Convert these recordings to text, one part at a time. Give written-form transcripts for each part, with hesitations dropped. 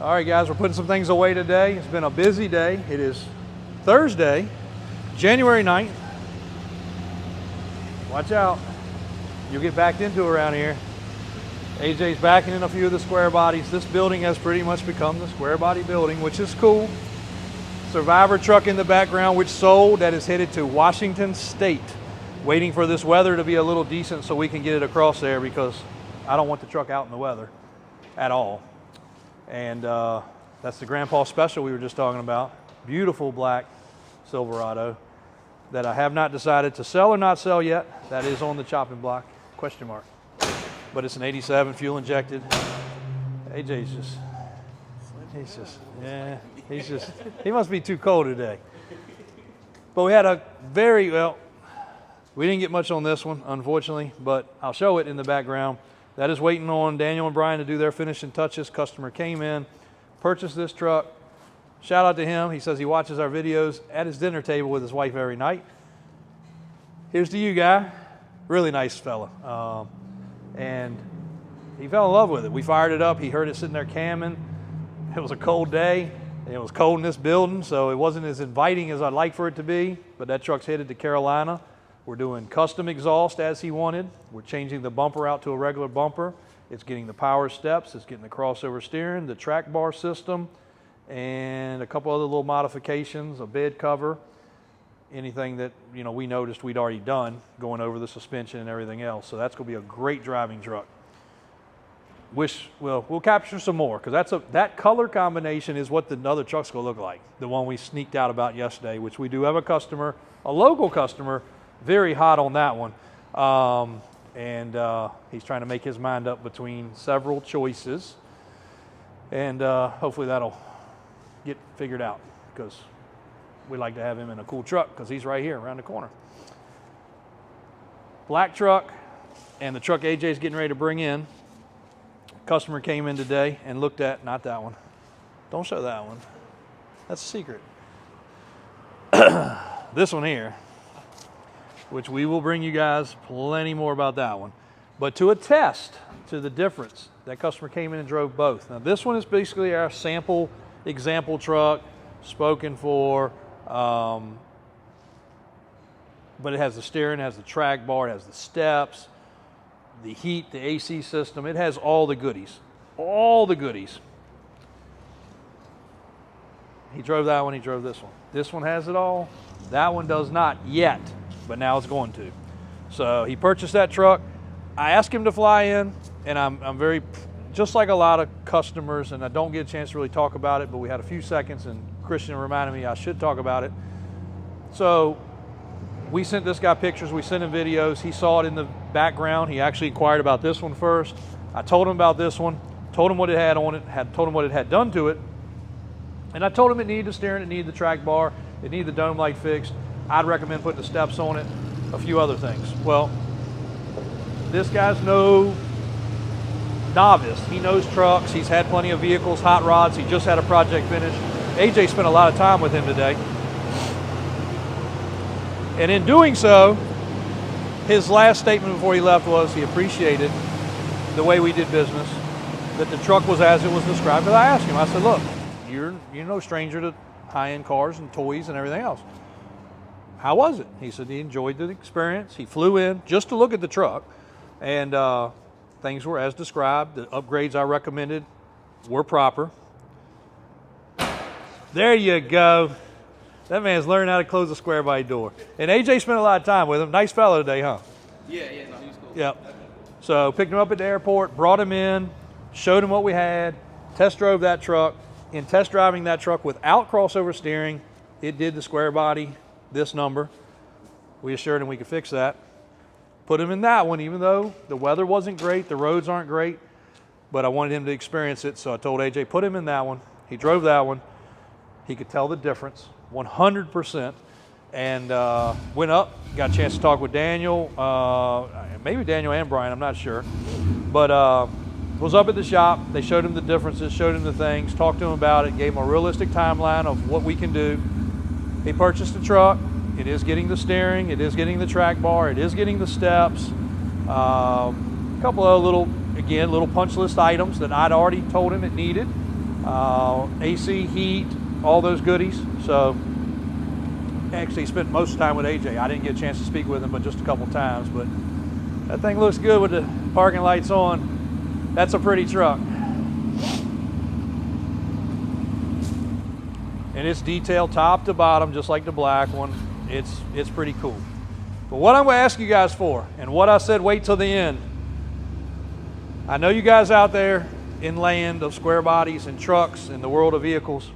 All right, guys, we're putting some things away today. It's been a busy day. It is Thursday, January 9th. Watch out. You'll get backed into around here. AJ's backing in a few of the square bodies. This building has pretty much become the square body building, which is cool. Survivor truck in the background, which sold, that is headed to Washington State. Waiting for this weather to be a little decent so we can get it across there, because I don't want the truck out in the weather at all. And that's the Grandpa Special we were just talking about. Beautiful black Silverado that I have not decided to sell or not sell yet. That is on the chopping block, question mark. But it's an 87 fuel injected. AJ's just, he must be too cold today. But we had a we didn't get much on this one, unfortunately, but I'll show it in the background. That is waiting on Daniel and Brian to do their finishing touches. Customer came in, purchased this truck. Shout out to him. He says he watches our videos at his dinner table with his wife every night. Here's to you, guy. Really nice fella. And he fell in love with it. We fired it up. He heard it sitting there camming. It was a cold day. And it was cold in this building, so it wasn't as inviting as I'd like for it to be. But that truck's headed to Carolina. We're doing custom exhaust as he wanted. We're changing the bumper out to a regular bumper. It's getting the power steps. It's getting the crossover steering, the track bar system, and a couple other little modifications, a bed cover, anything that we noticed we'd already done, going over the suspension and everything else. So that's going to be a great driving truck. We'll capture some more, because that color combination is what the other truck's going to look like. The one we sneaked out about yesterday, which we do have a customer, a local customer, very hot on that one. He's trying to make his mind up between several choices. And hopefully that'll get figured out, because we like to have him in a cool truck, because he's right here around the corner. Black truck, and the truck AJ's getting ready to bring in. Customer came in today and looked at, not that one. Don't show that one. That's a secret. This one here, which we will bring you guys plenty more about that one. But to attest to the difference, that customer came in and drove both. Now this one is basically our sample example truck, spoken for, but it has the steering, it has the track bar, it has the steps, the heat, the AC system. It has all the goodies, all the goodies. He drove that one, he drove this one. This one has it all. That one does not yet, but now it's going to. So he purchased that truck. I asked him to fly in, and I'm very, just like a lot of customers, and I don't get a chance to really talk about it, but we had a few seconds, and Christian reminded me I should talk about it. So we sent this guy pictures, we sent him videos. He saw it in the background. He actually inquired about this one first. I told him about this one, told him what it had on it, told him what it had done to it, and I told him it needed the steering, it needed the track bar, it needed the dome light fixed. I'd recommend putting the steps on it, a few other things. Well, this guy's no novice. He knows trucks. He's had plenty of vehicles, hot rods. He just had a project finished. AJ spent a lot of time with him today. And in doing so, his last statement before he left was he appreciated the way we did business, that the truck was as it was described. Because I asked him, I said, look, you're no stranger to high-end cars and toys and everything else. How was it? He said he enjoyed the experience. He flew in just to look at the truck, and things were as described. The upgrades I recommended were proper. There you go. That man's learning how to close a square body door. And AJ spent a lot of time with him. Nice fellow today, huh? Yeah, no, he was cool. Yep. So picked him up at the airport, brought him in, showed him what we had, test drove that truck. In test driving that truck without crossover steering, it did the square body, this number. We assured him we could fix that. Put him in that one, even though the weather wasn't great, the roads aren't great, but I wanted him to experience it, so I told AJ, put him in that one. He drove that one. He could tell the difference, 100%, and went up, got a chance to talk with Daniel, maybe Daniel and Brian, I'm not sure, but was up at the shop. They showed him the differences, showed him the things, talked to him about it, gave him a realistic timeline of what we can do. He purchased the truck. It is getting the steering, it is getting the track bar, it is getting the steps. A couple of little punch list items that I'd already told him it needed. AC, heat, all those goodies. So actually spent most of the time with AJ. I didn't get a chance to speak with him, but just a couple times. But that thing looks good with the parking lights on. That's a pretty truck. And it's detailed top to bottom, just like the black one. It's pretty cool. But what I'm going to ask you guys for, and what I said wait till the end, I know you guys out there in land of square bodies and trucks in the world of vehicles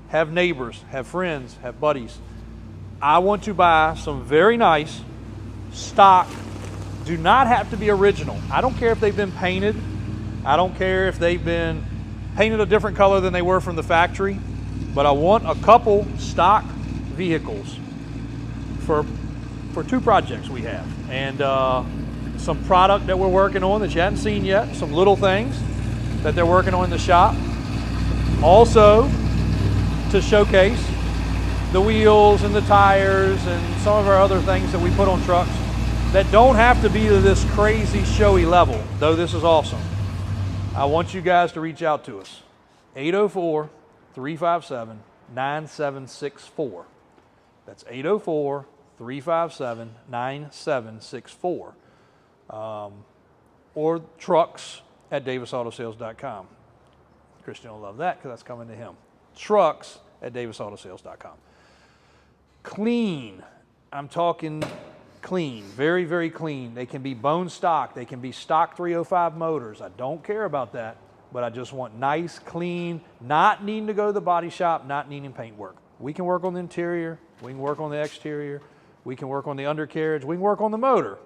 have neighbors, have friends, have buddies. I want to buy some very nice stock, do not have to be original. I don't care if they've been painted. I don't care if they've been painted a different color than they were from the factory, but I want a couple stock vehicles for two projects we have. And some product that we're working on that you haven't seen yet, some little things that they're working on in the shop. Also, to showcase the wheels and the tires and some of our other things that we put on trucks that don't have to be to this crazy showy level, though this is awesome. I want you guys to reach out to us. 804-357-9764. That's 804-357-9764. Or trucks@davisautosales.com. Christian will love that because that's coming to him. Trucks@davisautosales.com. Clean. I'm talking clean, very, very clean. They can be bone stock. They can be stock 305 motors. I don't care about that, but I just want nice, clean, not needing to go to the body shop, not needing paint work. We can work on the interior. We can work on the exterior. We can work on the undercarriage. We can work on the motor.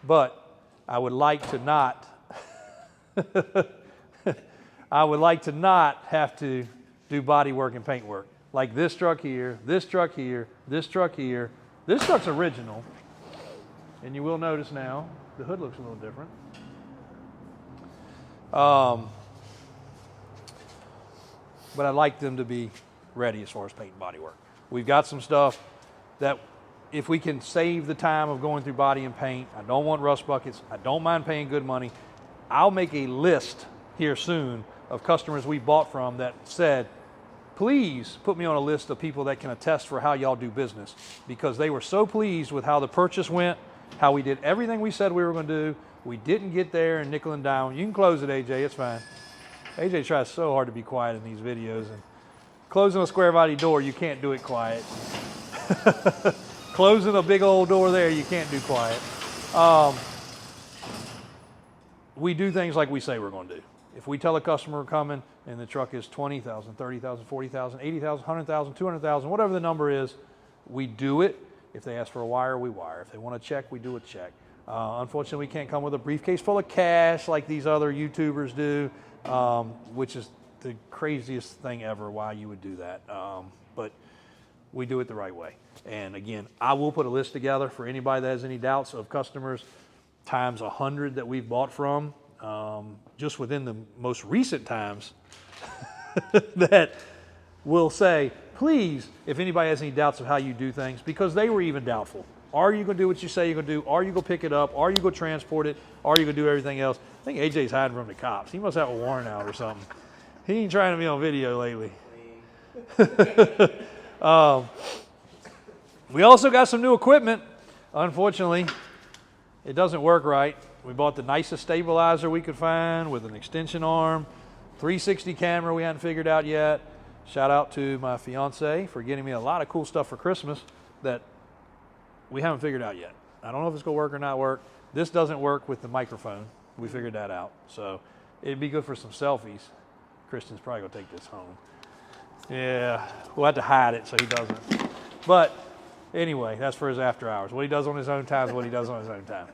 But I would like to not I would like to not have to do body work and paint work. Like this truck here, this truck here, this truck here. This truck's original. And you will notice now, the hood looks a little different. But I'd like them to be ready as far as paint and body work. We've got some stuff that if we can save the time of going through body and paint, I don't want rust buckets, I don't mind paying good money. I'll make a list here soon of customers we bought from that said, please put me on a list of people that can attest for how y'all do business, because they were so pleased with how the purchase went, how we did everything we said we were going to do. We didn't get there and nickel and dime. You can close it, AJ, it's fine. AJ tries so hard to be quiet in these videos, and closing a square body door, you can't do it quiet. Closing a big old door there, you can't do quiet. We do things like we say we're going to do. If we tell a customer we're coming and the truck is 20,000, 30,000, 40,000, 80,000, 100,000, 200,000, whatever the number is, we do it. If they ask for a wire, we wire. If they want a check, we do a check. Unfortunately, we can't come with a briefcase full of cash like these other YouTubers do, which is the craziest thing ever, why you would do that. But we do it the right way. And again, I will put a list together for anybody that has any doubts of customers times 100 that we've bought from, just within the most recent times that will say, please, if anybody has any doubts of how you do things, because they were even doubtful. Are you going to do what you say you're going to do? Are you going to pick it up? Are you going to transport it? Are you going to do everything else? I think AJ's hiding from the cops. He must have a warrant out or something. He ain't trying to be on video lately. We also got some new equipment. Unfortunately, it doesn't work right. We bought the nicest stabilizer we could find with an extension arm, 360 camera we hadn't figured out yet. Shout out to my fiance for getting me a lot of cool stuff for Christmas that we haven't figured out yet. I don't know if it's going to work or not work. This doesn't work with the microphone. We figured that out. So it'd be good for some selfies. Christian's probably going to take this home. Yeah, we'll have to hide it so he doesn't. But anyway, that's for his after hours. What he does on his own time is what he does on his own time.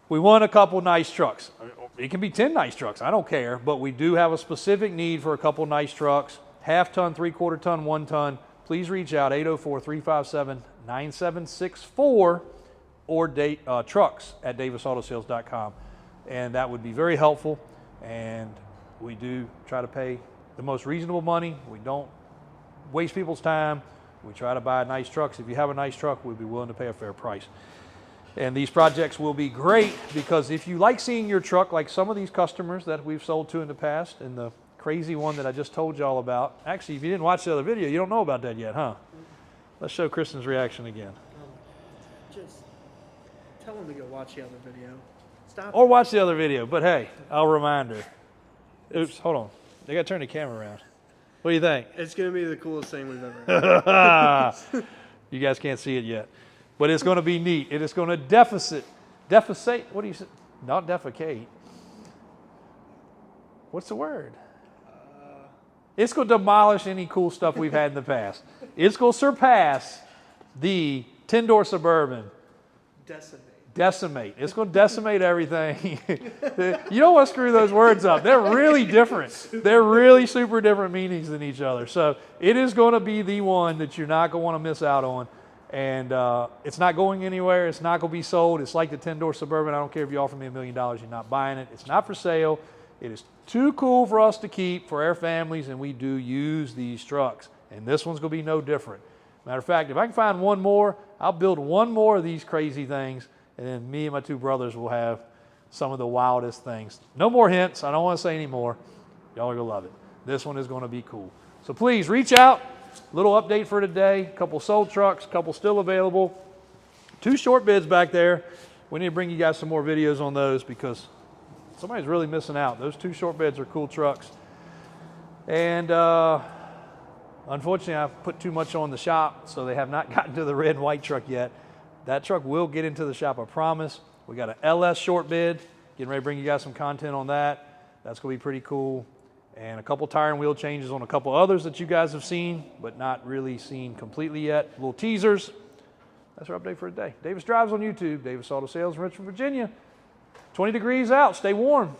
We want a couple nice trucks. It can be 10 nice trucks. I don't care. But we do have a specific need for a couple nice trucks. Half-ton, three-quarter ton, 1 ton. Please reach out, 804-357-9764 or trucks@davisautosales.com. And that would be very helpful. And we do try to pay the most reasonable money. We don't waste people's time. We try to buy nice trucks. If you have a nice truck, we'd be willing to pay a fair price. And these projects will be great because if you like seeing your truck, like some of these customers that we've sold to in the past, in the crazy one that I just told y'all about. Actually, if you didn't watch the other video, you don't know about that yet, huh? Let's show Kristen's reaction again. Just tell him to go watch the other video. Stop. Or watch the other video, but hey, I'll remind her. Oops, hold on. They got to turn the camera around. What do you think? It's going to be the coolest thing we've ever had. You guys can't see it yet. But it's going to be neat. It is going to defecate, what do you say? Not defecate. What's the word? It's going to demolish any cool stuff we've had in the past. It's going to surpass the 10-door Suburban. Decimate. It's going to decimate everything. You don't want to screw those words up. They're really different. They're really super different meanings than each other. So it is going to be the one that you're not going to want to miss out on. And it's not going anywhere. It's not going to be sold. It's like the 10-door Suburban. I don't care if you offer me $1 million. You're not buying it. It's not for sale. It is too cool for us to keep for our families, and we do use these trucks. And this one's going to be no different. Matter of fact, if I can find one more, I'll build one more of these crazy things, and then me and my two brothers will have some of the wildest things. No more hints. I don't want to say any more. Y'all are going to love it. This one is going to be cool. So please reach out. Little update for today. A couple sold trucks, a couple still available. 2 short bids back there. We need to bring you guys some more videos on those because somebody's really missing out. Those 2 short beds are cool trucks. And unfortunately, I've put too much on the shop, so they have not gotten to the red and white truck yet. That truck will get into the shop, I promise. We got an LS short bid. Getting ready to bring you guys some content on that. That's going to be pretty cool. And a couple tire and wheel changes on a couple others that you guys have seen, but not really seen completely yet. Little teasers. That's our update for today. Davis Drives on YouTube. Davis Auto Sales in Richmond, Virginia. 20 degrees out. Stay warm.